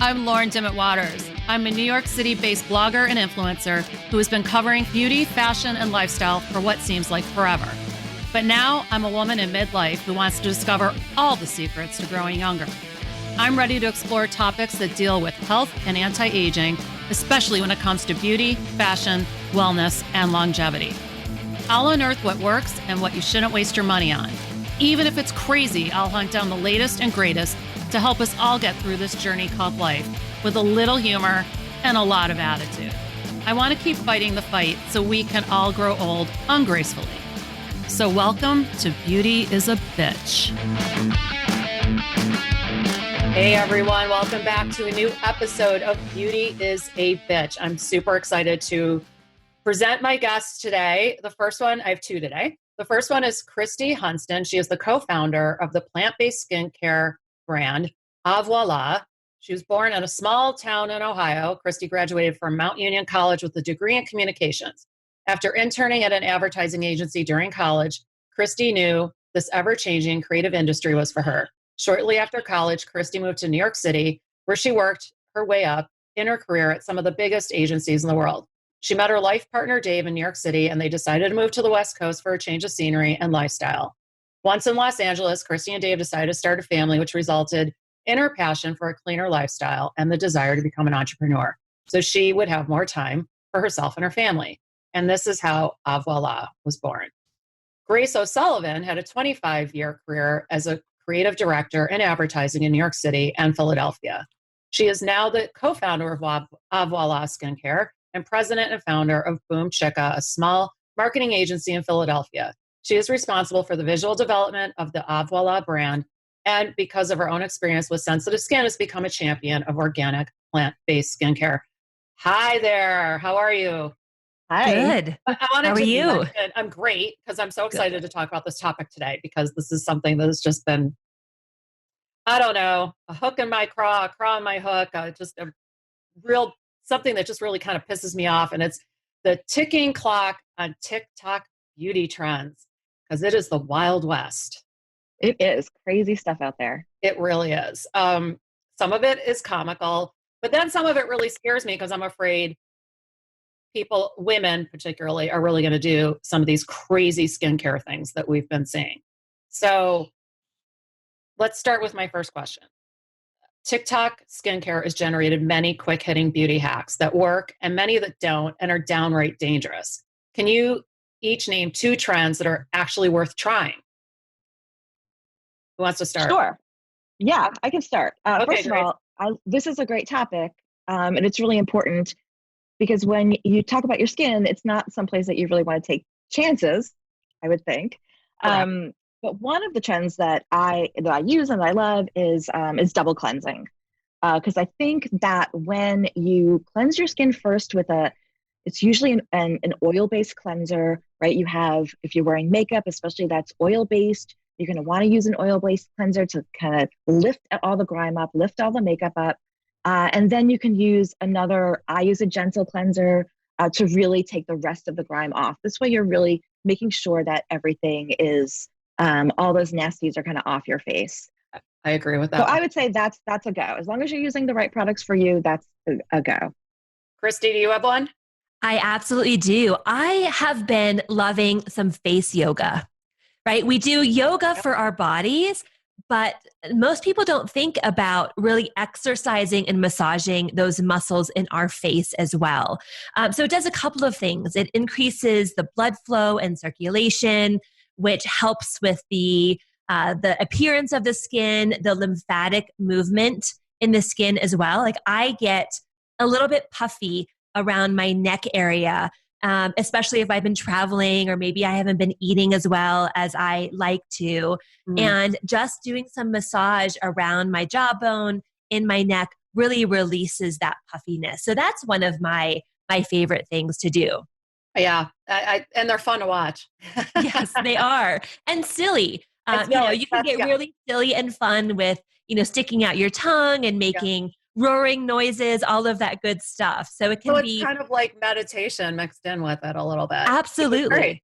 I'm Lauren Dimmitt Waters. I'm a New York City-based blogger and influencer who has been covering beauty, fashion, and lifestyle for what seems like forever. But now I'm a woman in midlife who wants to discover all the secrets to growing younger. I'm ready to explore topics that deal with health and anti-aging, especially when it comes to beauty, fashion, wellness, and longevity. I'll unearth what works and what you shouldn't waste your money on. Even if it's crazy, I'll hunt down the latest and greatest to help us all get through this journey called life with a little humor and a lot of attitude. I want to keep fighting the fight so we can all grow old ungracefully. So welcome to Beauty is a Bitch. Hey everyone, welcome back to a new episode of Beauty is a Bitch. I'm super excited to present my guests today. The first one, I have two today. The first one is Christy Hunston. She is the co-founder of the plant-based skincare brand Avoila. She was born in a small town in Ohio. Christy graduated from Mount Union College with a degree in communications. After interning at an advertising agency during college, Christy knew this ever-changing creative industry was for her. Shortly after college, Christy moved to New York City, where she worked her way up in her career at some of the biggest agencies in the world. She met her life partner, Dave, in New York City, and they decided to move to the West Coast for a change of scenery and lifestyle. Once in Los Angeles, Christy and Dave decided to start a family, which resulted in her passion for a cleaner lifestyle and the desire to become an entrepreneur, so she would have more time for herself and her family. And this is how Avoila was born. Grace O'Sullivan had a 25-year career as a creative director in advertising in New York City and Philadelphia. She is now the co-founder of Avoila Skincare and president and founder of Boom Chicka, a small marketing agency in Philadelphia. She is responsible for the visual development of the Avoila brand, and because of her own experience with sensitive skin, has become a champion of organic plant-based skincare. Hi there. How are you? Hi. Good. How are you? I'm great, because I'm so excited to talk about this topic today, because this is something that has just been, I don't know, a hook in my craw, a craw in my hook, just a real, something that just really kind of pisses me off. And it's the ticking clock on TikTok beauty trends, because it is the Wild West. It is crazy stuff out there. It really is. Some of it is comical, but then some of it really scares me, because I'm afraid people, women particularly, are really going to do some of these crazy skincare things that we've been seeing. So let's start with my first question. TikTok skincare has generated many quick-hitting beauty hacks that work and many that don't and are downright dangerous. Can you each name two trends that are actually worth trying? Who wants to start? Sure. Yeah, I can start. Okay, first of great. all, this is a great topic, and it's really important because when you talk about your skin, it's not someplace that you really want to take chances, I would think. But one of the trends that I use and I love is double cleansing, because I think that when you cleanse your skin first with it's usually an oil-based cleanser, right? You have, if you're wearing makeup, especially that's oil-based, you're going to want to use an oil-based cleanser to kind of lift all the grime up, lift all the makeup up. And then you can use I use a gentle cleanser to really take the rest of the grime off. This way you're really making sure that everything is, all those nasties are kind of off your face. I agree with that. So I would say that's a go. As long as you're using the right products for you, that's a go. Christy, do you have one? I absolutely do. I have been loving some face yoga, right? We do yoga for our bodies, but most people don't think about really exercising and massaging those muscles in our face as well. So it does a couple of things. It increases the blood flow and circulation, which helps with the appearance of the skin, the lymphatic movement in the skin as well. Like I get a little bit puffy around my neck area, especially if I've been traveling or maybe I haven't been eating as well as I like to. And just doing some massage around my jawbone, in my neck, really releases that puffiness. So that's one of my favorite things to do. Yeah, and they're fun to watch. Yes, they are. And silly. You can get really silly and fun with, sticking out your tongue and making roaring noises, all of that good stuff. So it can be kind of like meditation mixed in with it a little bit. Absolutely.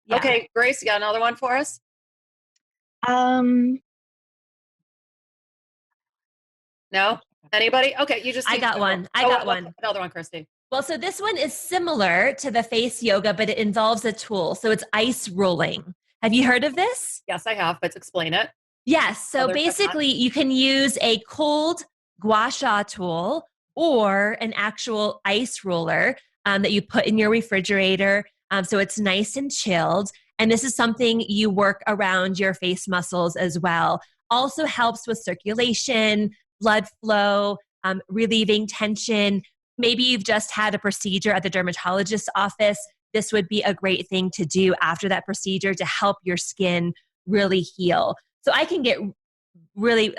Yeah. Okay, Grace, you got another one for us? No? Anybody? Okay, you just. I got one. I got one. Another one, Christy. Well, so this one is similar to the face yoga, but it involves a tool. So it's ice rolling. Have you heard of this? Yes, I have, but explain it. Yes. So basically, you can use a cold gua sha tool or an actual ice roller that you put in your refrigerator. So it's nice and chilled. And this is something you work around your face muscles as well. Also helps with circulation, blood flow, relieving tension. Maybe you've just had a procedure at the dermatologist's office. This would be a great thing to do after that procedure to help your skin really heal. So I can get really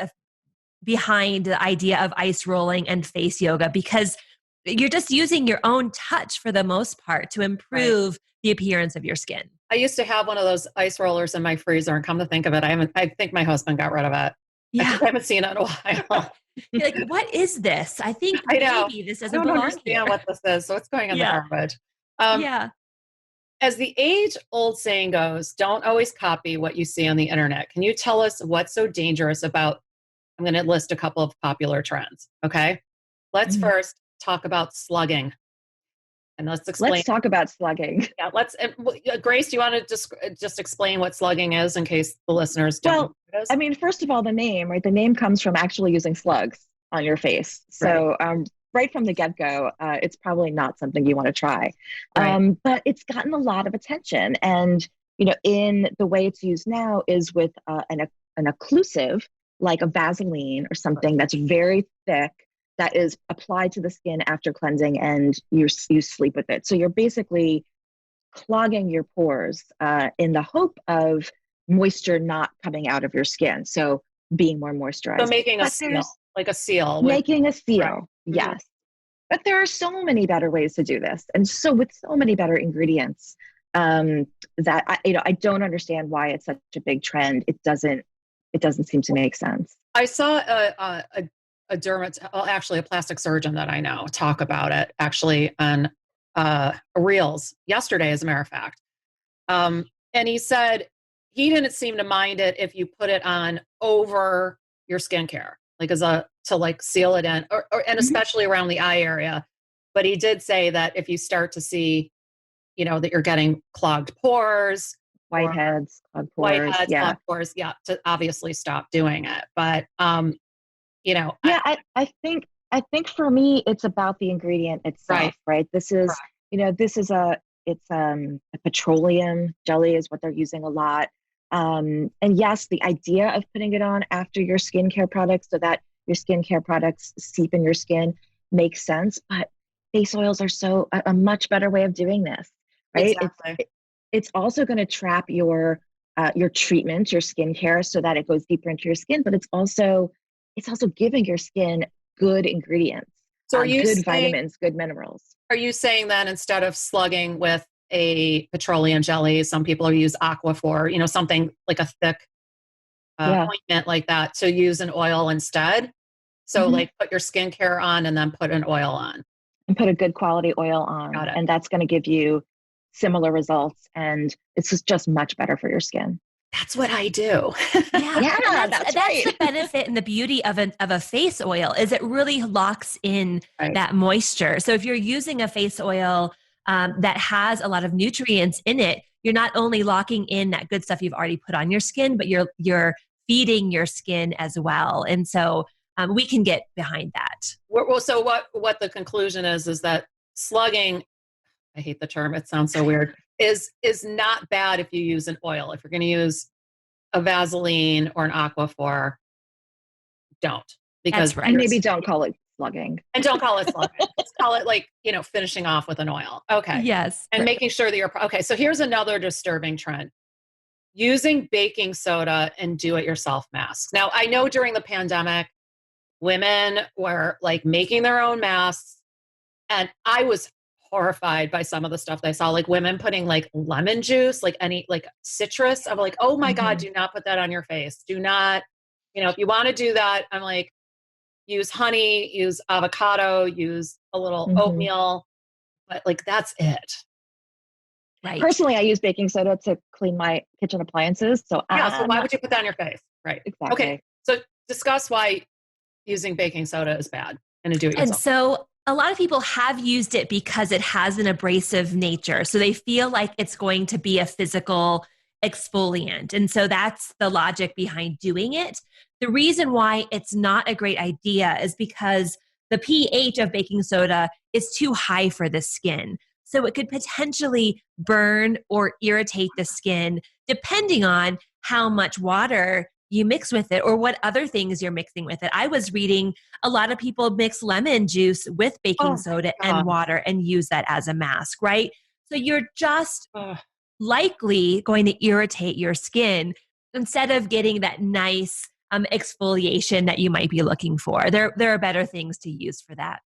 behind the idea of ice rolling and face yoga because you're just using your own touch for the most part to improve the appearance of your skin. I used to have one of those ice rollers in my freezer, and come to think of it, I think my husband got rid of it. Yeah. I haven't seen it in a while. You're like, what is this? I think I know. maybe this I doesn't don't belong understand here. what this is, so it's going in the garbage. Yeah. As the age-old saying goes, don't always copy what you see on the internet. Can you tell us what's so dangerous about, I'm going to list a couple of popular trends, okay? Let's first talk about slugging. And let's explain. Let's talk about slugging. Yeah, Grace, do you want to just explain what slugging is in case the listeners don't know what it is? I mean, first of all, the name, right? The name comes from actually using slugs on your face. So right from the get-go, it's probably not something you want to try. Right. But it's gotten a lot of attention. And, in the way it's used now is with an occlusive, like a Vaseline or something that's very thick, that is applied to the skin after cleansing, and you sleep with it. So you're basically clogging your pores in the hope of moisture not coming out of your skin. So being more moisturized. So making a seal, like a seal. Making a seal, right. Yes. Mm-hmm. But there are so many better ways to do this. And so with so many better ingredients that I don't understand why it's such a big trend. It doesn't seem to make sense. I saw actually a plastic surgeon that I know talk about it actually on Reels yesterday, as a matter of fact. And he said he didn't seem to mind it if you put it on over your skincare, like to seal it in, and especially around the eye area. But he did say that if you start to see, that you're getting clogged pores, whiteheads, clogged pores, clogged pores, to obviously stop doing it. But I think for me, it's about the ingredient itself, right? This is, it's a petroleum jelly is what they're using a lot. And yes, the idea of putting it on after your skincare products so that your skincare products seep in your skin makes sense. But face oils are a much better way of doing this, right? Exactly. It's also going to trap your treatment, your skincare, so that it goes deeper into your skin. But it's also giving your skin good ingredients, so good vitamins, good minerals. Are you saying then instead of slugging with a petroleum jelly, some people use Aquaphor, something like a thick ointment like that, to use an oil instead? So like put your skincare on and then put an oil on. And put a good quality oil on. Got it. And that's going to give you similar results. And it's just much better for your skin. That's what I do. That's right. The benefit and the beauty of a face oil is it really locks in that moisture. So if you're using a face oil that has a lot of nutrients in it, you're not only locking in that good stuff you've already put on your skin, but you're feeding your skin as well. And so we can get behind that. Well, so what the conclusion is that slugging, I hate the term, it sounds so weird, is not bad if you use an oil. If you're going to use a Vaseline or an Aquaphor, don't. Because and maybe don't call it slugging. And don't call it slugging. Let's call it finishing off with an oil. Okay. Yes. And making sure that okay, so here's another disturbing trend. Using baking soda and do-it-yourself masks. Now, I know during the pandemic, women were making their own masks, and I was horrified by some of the stuff that I saw, like women putting lemon juice, any citrus. I'm like, oh my God, do not put that on your face. Do not, if you want to do that, I'm use honey, use avocado, use a little oatmeal, but that's it. Right. Personally, I use baking soda to clean my kitchen appliances. So why would you put that on your face? Right. Exactly. Okay. So discuss why using baking soda is bad and to do it And yourself? so a lot of people have used it because it has an abrasive nature. So they feel like it's going to be a physical exfoliant. And so that's the logic behind doing it. The reason why it's not a great idea is because the pH of baking soda is too high for the skin. So it could potentially burn or irritate the skin depending on how much water you mix with it or what other things you're mixing with it. I was reading a lot of people mix lemon juice with baking Oh soda my and God. water and use that as a mask, right? So you're just Ugh. likely going to irritate your skin instead of getting that nice exfoliation that you might be looking for. There are better things to use for that.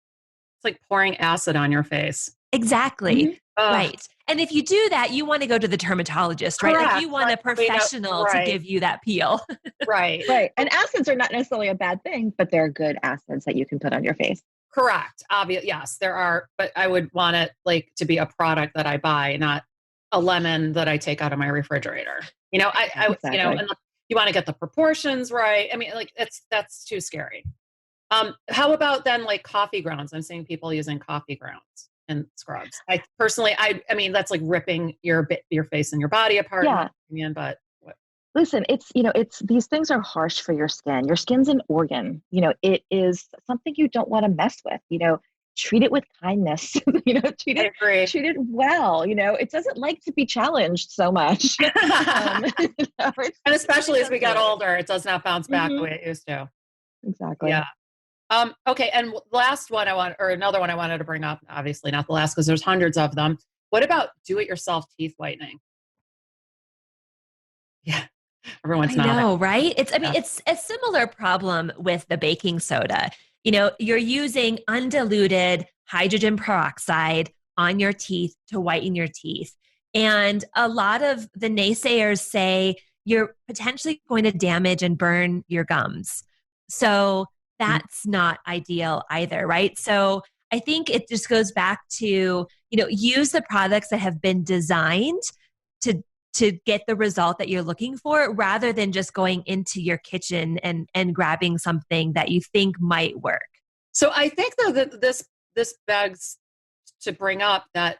It's like pouring acid on your face. Exactly. Ugh. Right. And if you do that, you want to go to the dermatologist, right? Like you Correct. want a professional to Right. give you that peel. Right. Right. And acids are not necessarily a bad thing, but they're good acids that you can put on your face. Correct. Obvious. Yes, there are, but I would want it like to be a product that I buy, not a lemon that I take out of my refrigerator. You know, Exactly. and you want to get the proportions right. I mean, like that's too scary. How about then like coffee grounds? I'm seeing people using coffee grounds and scrubs. I personally, I mean, that's like ripping your face and your body apart. In my opinion, but what? Listen, it's these things are harsh for your skin. Your skin's an organ. It is something you don't want to mess with. Treat it with kindness. Treat I it agree. treat it well. It doesn't like to be challenged so much. And especially as we get older, it does not bounce back the Mhm. way it used to. Exactly. Yeah. Okay. And last one another one I wanted to bring up, obviously not the last because there's hundreds of them. What about do-it-yourself teeth whitening? Yeah. Everyone's I nodding. know, right? It's Yeah. it's a similar problem with the baking soda. You're using undiluted hydrogen peroxide on your teeth to whiten your teeth. And a lot of the naysayers say you're potentially going to damage and burn your gums. So that's not ideal either, right? So I think it just goes back to, use the products that have been designed to get the result that you're looking for rather than just going into your kitchen and grabbing something that you think might work. So I think though that this begs to bring up that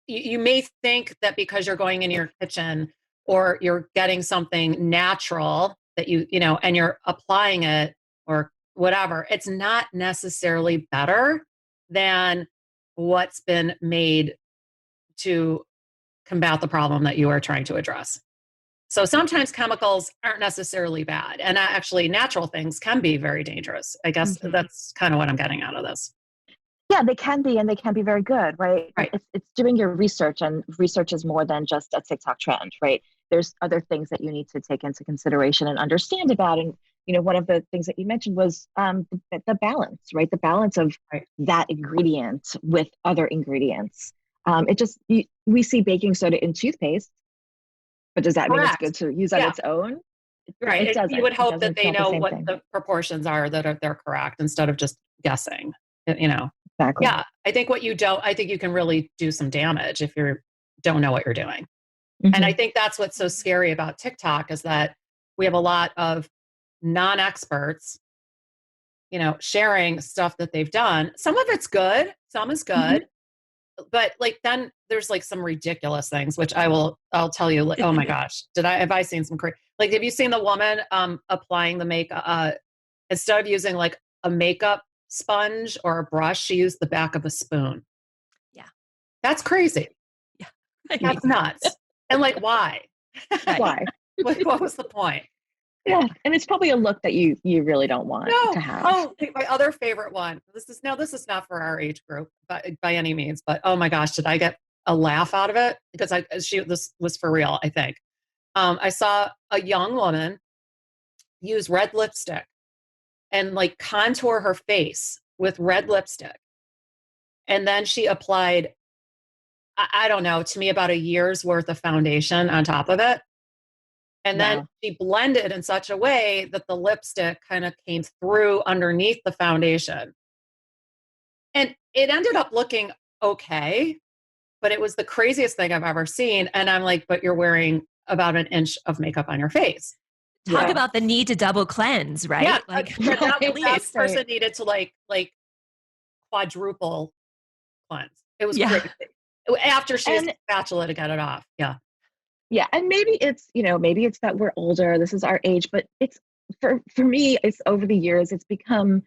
you may think that because you're going in your kitchen or you're getting something natural that and you're applying it or whatever, it's not necessarily better than what's been made to combat the problem that you are trying to address. So sometimes chemicals aren't necessarily bad, and actually natural things can be very dangerous. I guess Mhm. that's kind of what I'm getting out of this. Yeah, they can be, and they can be very good, right? Right. It's doing your research, and research is more than just a TikTok trend, right? There's other things that you need to take into consideration and understand about. And one of the things that you mentioned was the balance, right? The balance of Right. that ingredient with other ingredients. We see baking soda in toothpaste, but does that mean it's good Correct. to use on Yeah. its own? Right. It doesn't. You would It hope doesn't. that It's they not the know same what thing. the proportions are, that they're correct instead of just guessing. Exactly. Yeah. I think you can really do some damage if you don't know what you're doing. Mhm. And I think that's what's so scary about TikTok is that we have a lot of non-experts, sharing stuff that they've done. Some of it's good, some is good, but like then there's like some ridiculous things, which I'll tell you. Like, oh my gosh, have I seen some crazy? Like, have you seen the woman applying the makeup instead of using like a makeup sponge or a brush, she used the back of a spoon. Yeah. That's crazy. Yeah. That's nuts. And like, why? Right. Why? What was the point? Yeah, and it's probably a look that you really don't want No. to have. Oh, my other favorite one. This is not for our age group by any means, but oh my gosh, did I get a laugh out of it? Because this was for real, I think. I saw a young woman use red lipstick and like contour her face with red lipstick. And then she applied, I don't know, to me about a year's worth of foundation on top of it. And then Wow. she blended in such a way that the lipstick kind of came through underneath the foundation. And it ended up looking okay, but it was the craziest thing I've ever seen. And I'm like, but you're wearing about an inch of makeup on your face. talk Yeah. about the need to double cleanse, right? Yeah, Like that person needed to like quadruple cleanse. It was yeah. crazy. After she used And a spatula to get it off. Yeah. yeah, and maybe it's that we're older, this is our age, but it's for me, it's over the years, it's become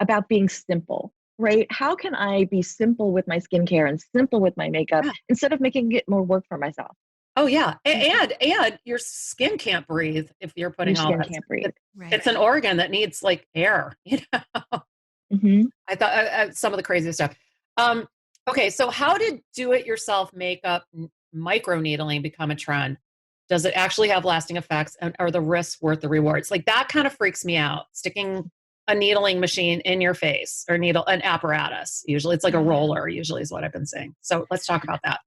about being simple, right? How can I be simple with my skincare and simple with my makeup Yeah. instead of making it more work for myself? Oh yeah. And your skin can't breathe if you're Your putting all skin that. can't breathe. Right. It's an organ that needs like air. You know. Hmm. I thought some of the craziest stuff. Okay, so how did do-it-yourself makeup microneedling become a trend? Does it actually have lasting effects, and are the risks worth the rewards? Like that kind of freaks me out. Sticking a needling machine in your face or an apparatus. Usually, it's like a roller. Usually, is what I've been saying. So let's talk about that.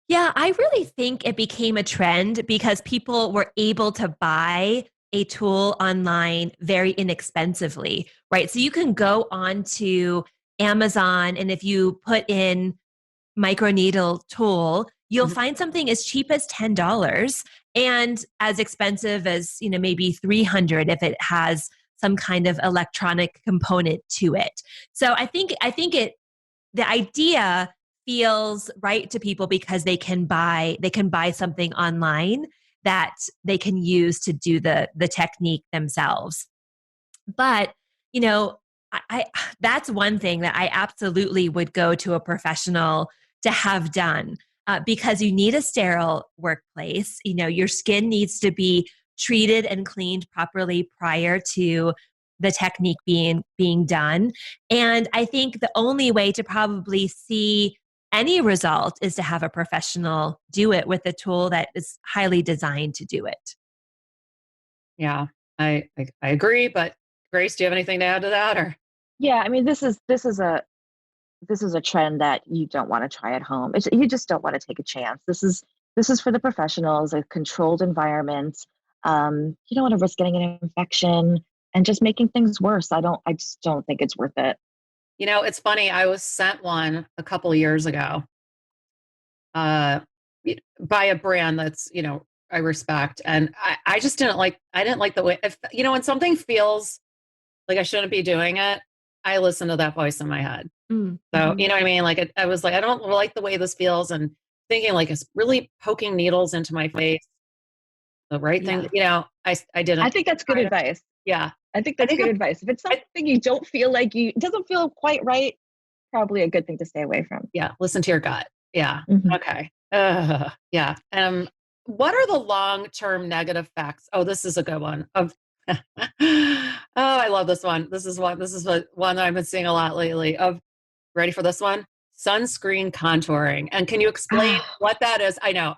Yeah, I really think it became a trend because people were able to buy a tool online very inexpensively, right? So you can go onto Amazon, and if you put in microneedle tool, you'll Mhm. find something as cheap as $10 and as expensive as, maybe 300 if it has some kind of electronic component to it. So I think the idea feels right to people because they can buy something online that they can use to do the technique themselves. But, you know, I that's one thing that I absolutely would go to a professional to have done, because you need a sterile workplace. Your skin needs to be treated and cleaned properly prior to the technique being done. And I think the only way to probably see any result is to have a professional do it with a tool that is highly designed to do it. Yeah, I agree. But Grace, do you have anything to add to that? Or Yeah, I mean, this is a trend that you don't want to try at home. You just don't want to take a chance. This is for the professionals, a controlled environment. You don't want to risk getting an infection and just making things worse. I just don't think it's worth it. it's funny. I was sent one a couple of years ago, uh, by a brand that's I respect, and I just didn't like. I didn't like the way if when something feels like I shouldn't be doing it, I listen to that voice in my head. So, Mm-hmm. you know what I mean? Like, I was like, I don't like the way this feels, and thinking like, it's really poking needles into my face the right thing? I didn't I think that's good try it. advice. Yeah. I think I that's think good advice. If it's I, something you don't feel like it doesn't feel quite right, probably a good thing to stay away from. yeah, listen to your gut. Yeah. Mhm. Okay. Yeah. What are the long-term negative effects? Oh, this is a good one. Of oh, I love this one. This is one that I've been seeing a lot lately. Ready for this one? Sunscreen contouring. And can you explain what that is? I know.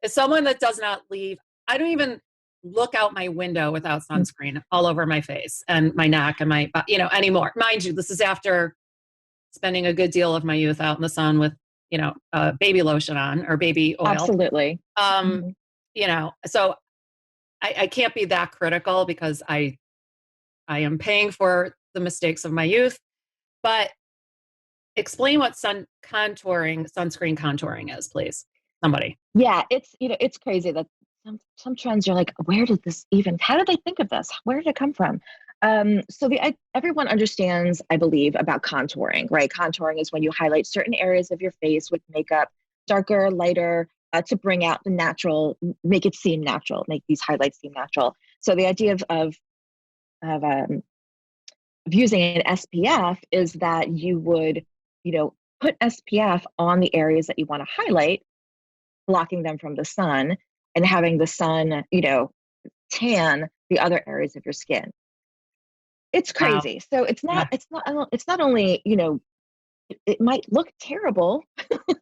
As someone that does not leave, I don't even look out my window without sunscreen all over my face and my neck and anymore. Mind you, this is after spending a good deal of my youth out in the sun with, baby lotion on or baby oil. Absolutely. Um, Mhm. So I can't be that critical because I am paying for the mistakes of my youth. But explain what sunscreen contouring is, please. Somebody. Yeah, it's crazy that some trends you're like, how did they think of this? Where did it come from? Everyone understands, I believe, about contouring, right? Contouring is when you highlight certain areas of your face with makeup, darker, lighter, to bring out the natural, make it seem natural, make these highlights seem natural. So the idea of using an SPF is that you would, put SPF on the areas that you want to highlight, blocking them from the sun and having the sun, tan the other areas of your skin. It's Wow. crazy. So Yeah. it's not only, it might look terrible.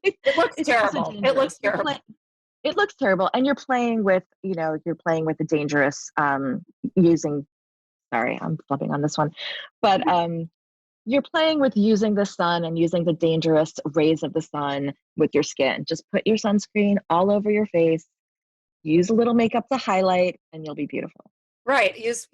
It looks It's also terrible. It looks dangerous. terrible. It looks terrible. And you're playing with the dangerous, using, sorry, I'm flipping on this one, but, you're playing with using the sun and using the dangerous rays of the sun with your skin. Just put your sunscreen all over your face, use a little makeup to highlight, and you'll be beautiful. Right. Use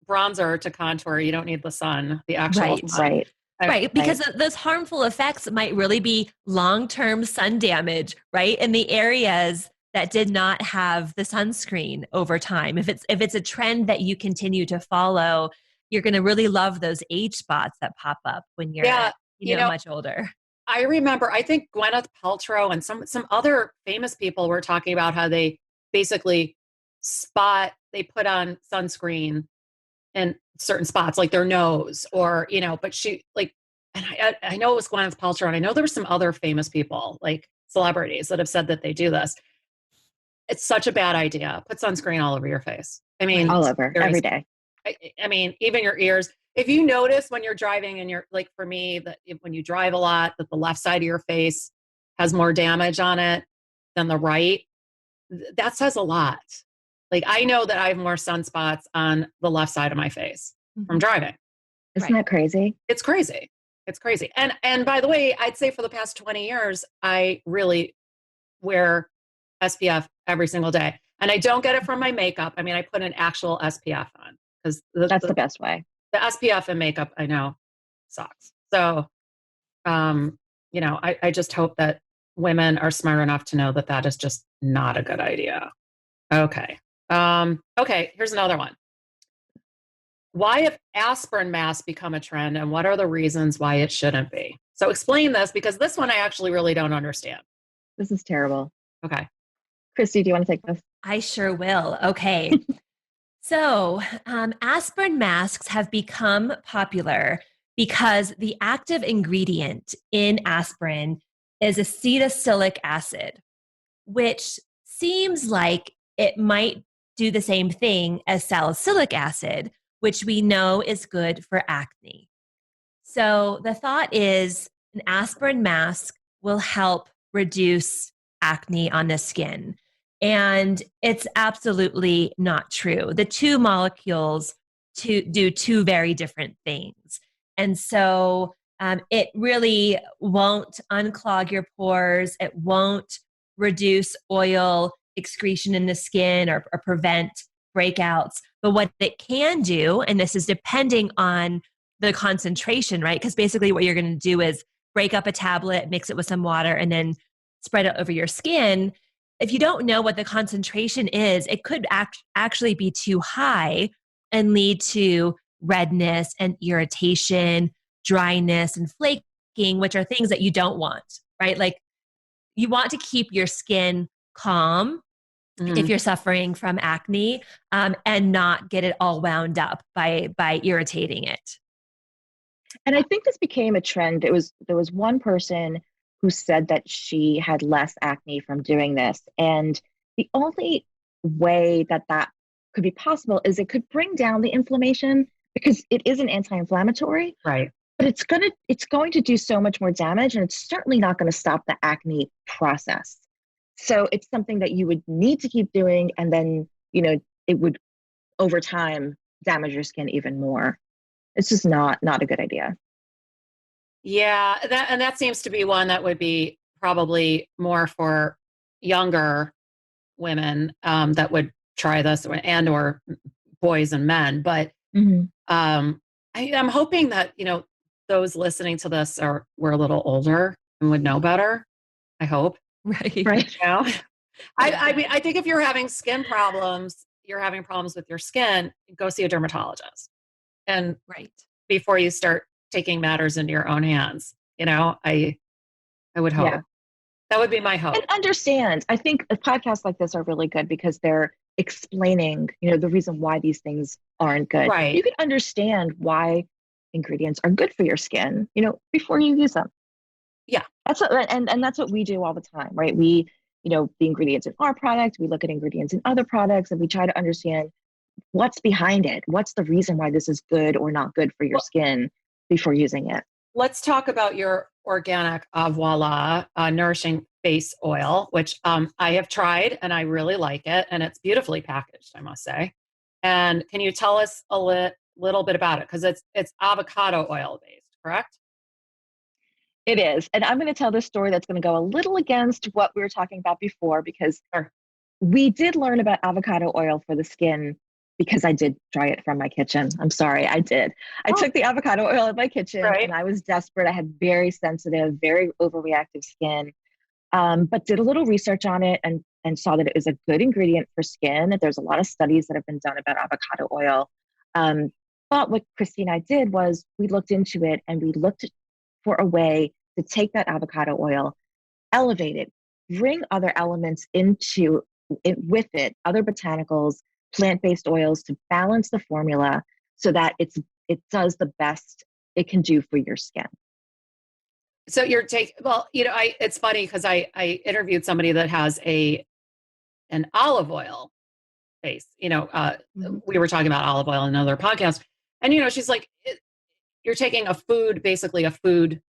bronzer to contour. You don't need the sun, the actual Right. sun. Right. Right, because those harmful effects might really be long-term sun damage, right? In the areas that did not have the sunscreen over time. If it's a trend that you continue to follow, you're going to really love those age spots that pop up when you're much older. I remember, I think Gwyneth Paltrow and some other famous people were talking about how they basically they put on sunscreen in certain spots, like their nose or, but she like, and I know it was Gwyneth Paltrow, and I know there were some other famous people, like celebrities, that have said that they do this. It's such a bad idea. Put sunscreen all over your face. I mean, all over, every day. I mean, even your ears. If you notice when you're driving and you're like, for me, that when you drive a lot, that the left side of your face has more damage on it than the right, that says a lot. Like, I know that I have more sunspots on the left side of my face from driving. Isn't that crazy? It's crazy. It's crazy. And by the way, I'd say for the past 20 years, I really wear SPF every single day. And I don't get it from my makeup. I mean, I put an actual SPF on, because that's the best way. The SPF and makeup, I know, sucks. So, I just hope that women are smart enough to know that that is just not a good idea. Okay. Okay, here's another one. Why have aspirin masks become a trend, and what are the reasons why it shouldn't be? So explain this, because this one I actually really don't understand. This is terrible. Okay. Christy, do you want to take this? I sure will. Okay. So aspirin masks have become popular because the active ingredient in aspirin is acetylsalicylic acid, which seems like it might do the same thing as salicylic acid, which we know is good for acne. So the thought is an aspirin mask will help reduce acne on the skin. And it's absolutely not true. The two molecules do two very different things. And so it really won't unclog your pores. It won't reduce oil excretion in the skin or prevent breakouts. But what it can do, and this is depending on the concentration, right? Because basically what you're going to do is break up a tablet, mix it with some water, and then spread it over your skin. If you don't know what the concentration is, it could actually be too high and lead to redness and irritation, dryness and flaking, which are things that you don't want, right? Like, you want to keep your skin calm if you're suffering from acne, and not get it all wound up by irritating it. And I think this became a trend. There was one person who said that she had less acne from doing this. And the only way that could be possible is it could bring down the inflammation, because it is an anti-inflammatory. Right. But it's going to do so much more damage, and it's certainly not going to stop the acne process. So it's something that you would need to keep doing, and then, it would over time damage your skin even more. It's just not a good idea. Yeah, that seems to be one that would be probably more for younger women that would try this, and or boys and men. But I'm hoping that those listening to this were a little older and would know better. I hope. Right. I mean, I think if you're having skin problems, you're having problems with your skin, go see a dermatologist. And before you start taking matters into your own hands, I would hope. Yeah. That would be my hope. And understand. I think podcasts like this are really good because they're explaining, the reason why these things aren't good. Right. You can understand why ingredients are good for your skin, before you use them. Yeah. That's what we do all the time, right? We, the ingredients in our product, we look at ingredients in other products, and we try to understand what's behind it. What's the reason why this is good or not good for your skin before using it? Let's talk about your organic Avoila Nourishing Face Oil, which I have tried and I really like it, and it's beautifully packaged, I must say. And can you tell us a little bit about it? Because it's avocado oil based, correct? It is. And I'm going to tell this story that's going to go a little against what we were talking about before, because we did learn about avocado oil for the skin because I did try it from my kitchen. I'm sorry, I did. I took the avocado oil in my kitchen and I was desperate. I had very sensitive, very overreactive skin, but did a little research on it and and saw that it was a good ingredient for skin. There's a lot of studies that have been done about avocado oil. But what Christy and I did was we looked into it and we looked for a way to take that avocado oil, elevate it, bring other elements into it with it, other botanicals, plant-based oils to balance the formula so that it does the best it can do for your skin. So it's funny because I interviewed somebody that has an olive oil base. We were talking about olive oil in another podcast, and she's like, you're taking basically a food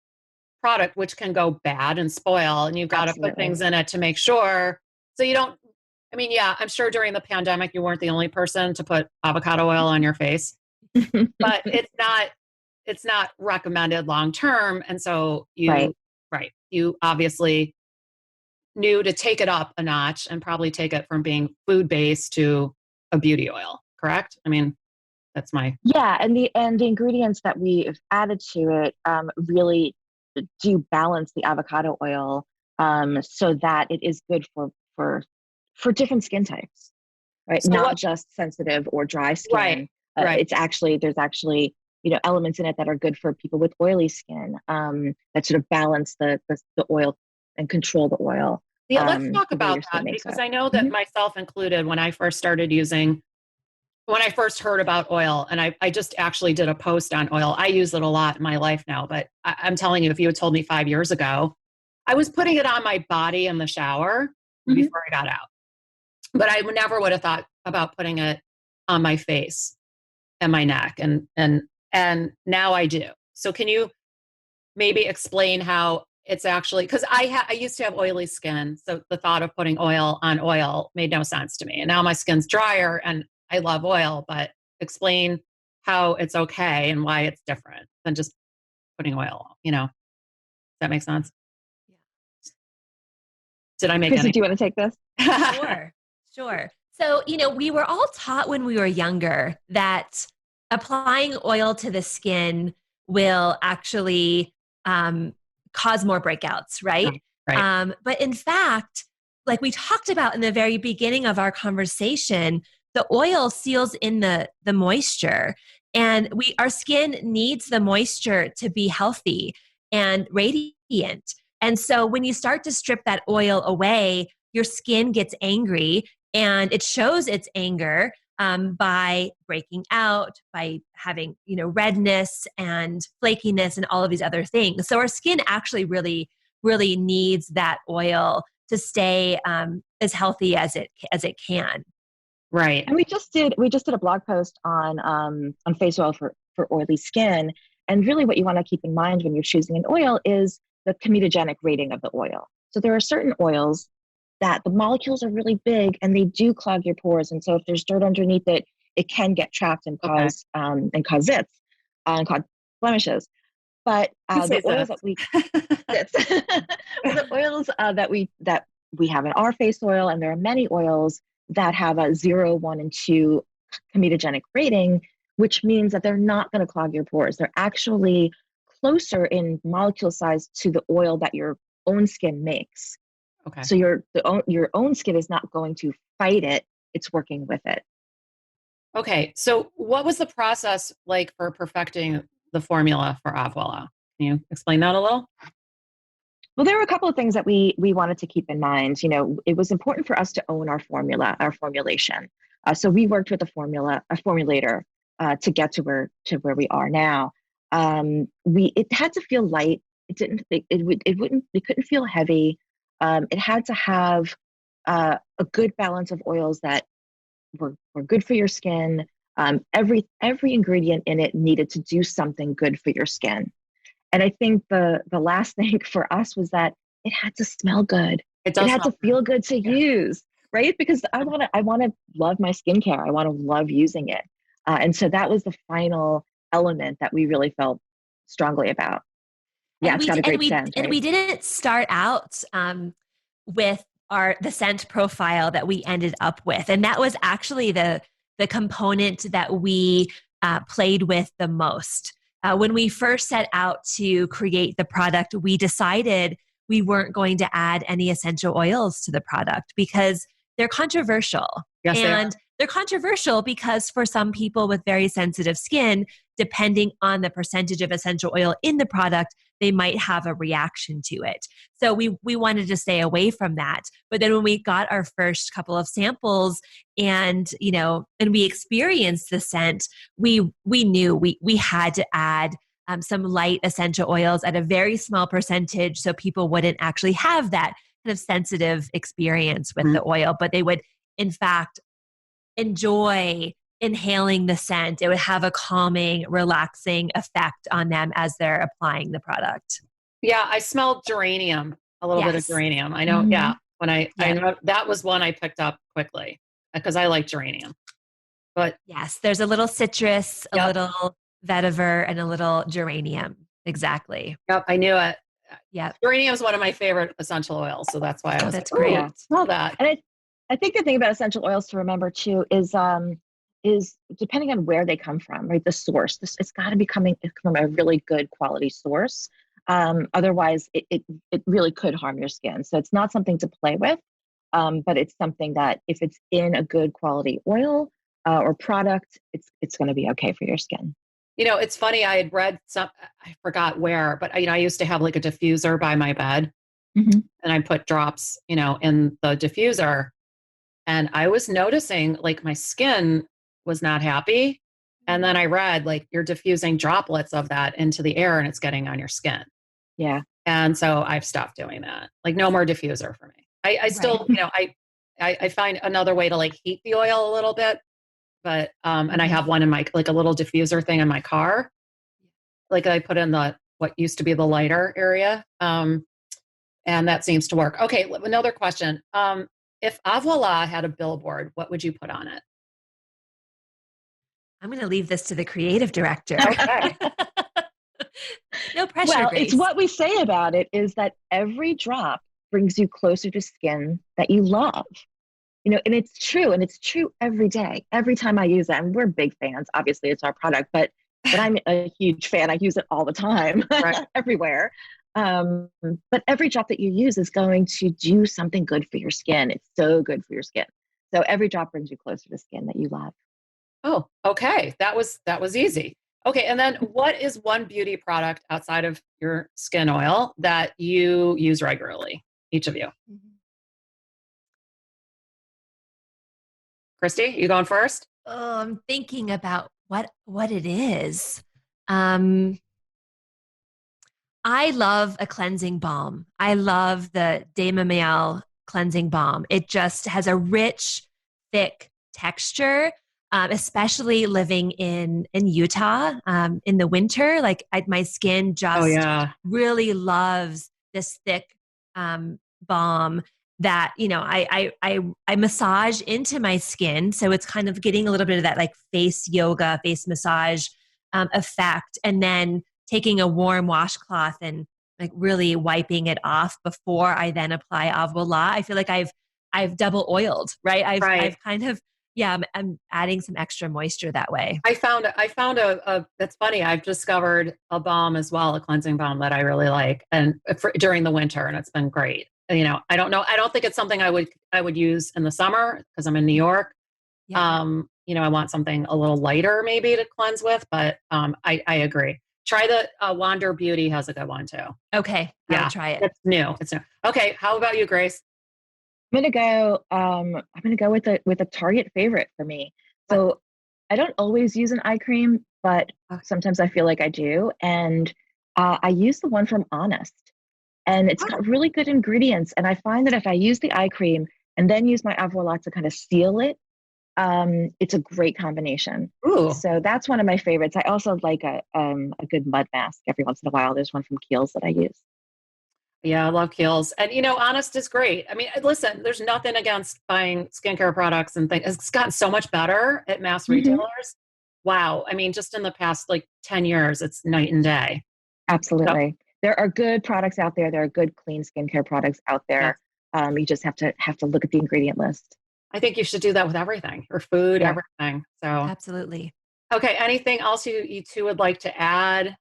product, which can go bad and spoil, and you've got to put things in it to make sure. So you don't. I mean, yeah, I'm sure during the pandemic you weren't the only person to put avocado oil on your face, but it's not recommended long term. And so you obviously knew to take it up a notch and probably take it from being food based to a beauty oil, correct? I mean, that's my and the ingredients that we've added to it really do balance the avocado oil so that it is good for different skin types, right? So not just sensitive or dry skin. Right. There's actually elements in it that are good for people with oily skin that sort of balance the oil and control the oil. Yeah, let's talk about that because I know that myself included, when I first heard about oil, and I just actually did a post on oil. I use it a lot in my life now, but I'm telling you, if you had told me 5 years ago, I was putting it on my body in the shower before I got out. But I never would have thought about putting it on my face and my neck, and now I do. So can you maybe explain how it's actually, because I used to have oily skin, so the thought of putting oil on oil made no sense to me. And now my skin's drier and I love oil, but explain how it's okay and why it's different than just putting oil, Does that make sense? Yeah. Did I make Chrissy, any? do you want to take this? Sure. So, we were all taught when we were younger that applying oil to the skin will actually cause more breakouts, right? Right. But in fact, like we talked about in the very beginning of our conversation, the oil seals in the moisture, and our skin needs the moisture to be healthy and radiant. And so when you start to strip that oil away, your skin gets angry, and it shows its anger by breaking out, by having, redness and flakiness and all of these other things. So our skin actually really, really needs that oil to stay as healthy as it can. Right. And we just did a blog post on face oil for oily skin. And really what you want to keep in mind when you're choosing an oil is the comedogenic rating of the oil. So there are certain oils that the molecules are really big and they do clog your pores. And so if there's dirt underneath it, it can get trapped and cause zits and cause blemishes. But the oils that we have in our face oil, and there are many oils that have a 0, 1, and 2 comedogenic rating, which means that they're not going to clog your pores. They're actually closer in molecule size to the oil that your own skin makes. Okay. So your own skin is not going to fight it; it's working with it. Okay. So what was the process like for perfecting the formula for Avoila? Can you explain that a little? Well, there were a couple of things that we wanted to keep in mind. It was important for us to own our formula, our formulation. So we worked with a formulator to get to where we are now. It had to feel light. It couldn't feel heavy. It had to have a good balance of oils that were good for your skin. Every ingredient in it needed to do something good for your skin. And I think the last thing for us was that it had to smell good. It had to feel good to use, right? Because I want to love my skincare. I want to love using it. And so that was the final element that we really felt strongly about. Yeah, it's got a great scent. And we didn't start out with the scent profile that we ended up with. And that was actually the component that we played with the most. When we first set out to create the product, we decided we weren't going to add any essential oils to the product because they're controversial. Yes, and they're controversial because for some people with very sensitive skin, depending on the percentage of essential oil in the product, they might have a reaction to it. So we wanted to stay away from that. But then when we got our first couple of samples and we experienced the scent, we knew we had to add some light essential oils at a very small percentage so people wouldn't actually have that kind of sensitive experience with the oil, but they would in fact enjoy inhaling the scent. It would have a calming, relaxing effect on them as they're applying the product. Yeah, I smelled geranium, a little bit of geranium. I know, when I know that was one I picked up quickly because I like geranium. But yes, there's a little citrus, a little vetiver, and a little geranium. Exactly. Yep, I knew it. Yeah, geranium is one of my favorite essential oils, so that's why I was that's like, great. Yeah, smell that. And I think the thing about essential oils to remember too is depending on where they come from, right? The source. It's got to be coming from a really good quality source. Otherwise, it really could harm your skin. So it's not something to play with, but it's something that if it's in a good quality oil or product, it's going to be okay for your skin. It's funny. I had read I forgot where, but I used to have like a diffuser by my bed, and I put drops, in the diffuser, and I was noticing like my skin was not happy. And then I read like you're diffusing droplets of that into the air and it's getting on your skin. Yeah. And so I've stopped doing that. Like no more diffuser for me. I still, I find another way to like heat the oil a little bit. But, and I have one in my, like a little diffuser thing in my car. Like I put in what used to be the lighter area. And that seems to work. Okay. Another question. If Avoila had a billboard, what would you put on it? I'm going to leave this to the creative director. Okay. No pressure, Well, Grace. it's what we say about it is that every drop brings you closer to skin that you love. And it's true. And it's true every day. Every time I use it, and we're big fans. Obviously, it's our product, but I'm a huge fan. I use it all the time, everywhere. But every drop that you use is going to do something good for your skin. It's so good for your skin. So every drop brings you closer to skin that you love. Oh, okay. That was easy. Okay. And then what is one beauty product outside of your skin oil that you use regularly? Each of you. Christy, you going first? Oh, I'm thinking about what it is. I love a cleansing balm. I love the Dame cleansing balm. It just has a rich, thick texture, especially living in Utah in the winter. Like my skin just really loves this thick balm that I massage into my skin, so it's kind of getting a little bit of that like face yoga, face massage effect, and then taking a warm washcloth and like really wiping it off before I then apply Avoila. I feel like I've double oiled, right? I've kind of I'm adding some extra moisture that way. I found a that's funny. I've discovered a balm as well, a cleansing balm that I really like, and during the winter, and it's been great. I don't know. I don't think it's something I would use in the summer because I'm in New York. Yeah. I want something a little lighter maybe to cleanse with, but I agree. Try the Wander Beauty has a good one too. Okay. I'll try it. It's new. Okay. How about you, Grace? I'm gonna go with a Target favorite for me. So I don't always use an eye cream, but sometimes I feel like I do. And I use the one from Honest. And it's got really good ingredients. And I find that if I use the eye cream and then use my Avoila to kind of seal it, it's a great combination. Ooh. So that's one of my favorites. I also like a good mud mask every once in a while. There's one from Kiehl's that I use. Yeah, I love Kiehl's. And, Honest is great. I mean, listen, there's nothing against buying skincare products and things. It's gotten so much better at mass retailers. Wow. I mean, just in the past, 10 years, it's night and day. Absolutely. So, there are good products out there. There are good, clean skincare products out there. Yes. You just have to look at the ingredient list. I think you should do that with everything, your food, everything. So absolutely. Okay. Anything else you two would like to add?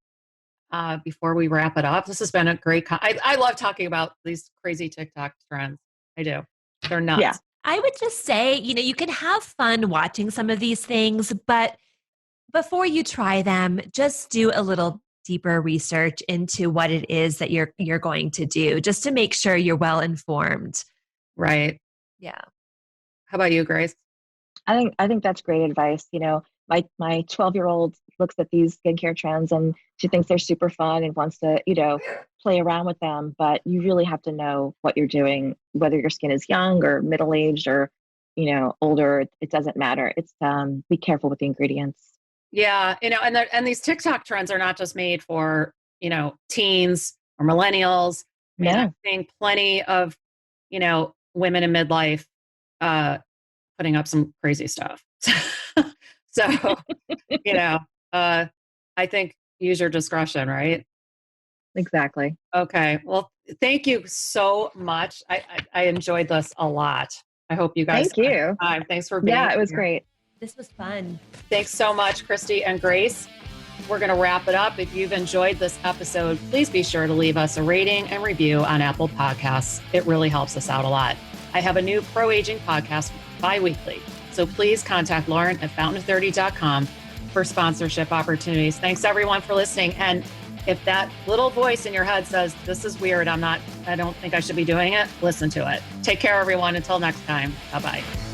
before we wrap it up? This has been a great, I love talking about these crazy TikTok trends. I do. They're nuts. Yeah. I would just say, you can have fun watching some of these things, but before you try them, just do a little deeper research into what it is that you're going to do, just to make sure you're well informed. Right. Yeah. How about you, Grace? I think that's great advice. My 12-year-old looks at these skincare trends and she thinks they're super fun and wants to, play around with them. But you really have to know what you're doing, whether your skin is young or middle-aged or, older. It doesn't matter. It's be careful with the ingredients. Yeah, and these TikTok trends are not just made for, teens or millennials. I mean, No. I'm seeing plenty of, women in midlife putting up some crazy stuff. So, I think use your discretion, right? Exactly. Okay. Well, thank you so much. I enjoyed this a lot. I hope you guys Thank you. had a good time. Thanks for being Yeah, it was here. great. This was fun. Thanks so much, Christy and Grace. We're going to wrap it up. If you've enjoyed this episode, please be sure to leave us a rating and review on Apple Podcasts. It really helps us out a lot. I have a new pro-aging podcast bi-weekly, so please contact Lauren at fountain30.com for sponsorship opportunities. Thanks everyone for listening. And if that little voice in your head says, this is weird, I don't think I should be doing it, listen to it. Take care, everyone. Until next time. Bye-bye.